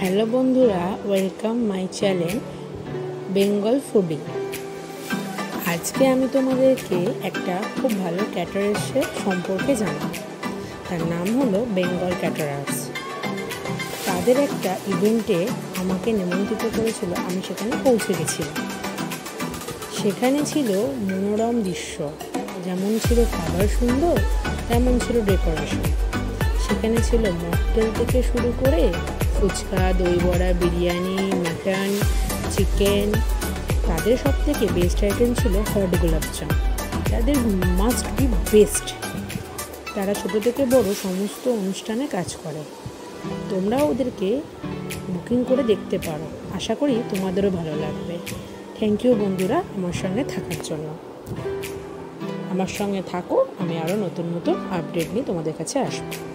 Hello বন্ধুরা, welcome my channel Bengal foodie. আজকে আমি তোমাদেরকে একটা খুব ভালো ক্যাটারার্সের সম্পর্কে জানাবো। তার নাম হলো বেঙ্গল ক্যাটারার্স। তাদের একটা ইভেন্টে আমাকে নিমন্ত্রিত করেছিল, আমি সেখানে পৌঁছে গেছিলাম। সেখানে ছিল মনোরম দৃশ্য, যেমন ছিল খাবার সুন্দর তেমন ছিল ডেকোরেশন। সেখানে ছিল মকটেল থেকে শুরু করে ফুচকা, দই বড়া, বিরিয়ানি, মাটন, চিকেন। তাদের সব থেকে বেস্ট আইটেম ছিল হট গোলাপজাম। তাদের মাস্ট বি বেস্ট। তারা ছোটো থেকে বড় সমস্ত অনুষ্ঠানে কাজ করে। তোমরাও ওদেরকে বুকিং করে দেখতে পারো। আশা করি তোমাদেরও ভালো লাগবে। থ্যাংক ইউ বন্ধুরা আমার সঙ্গে থাকার জন্য। আমার সঙ্গে থাকো, আমি আরও নতুন নতুন আপডেট নিয়ে তোমাদের কাছে আসবো।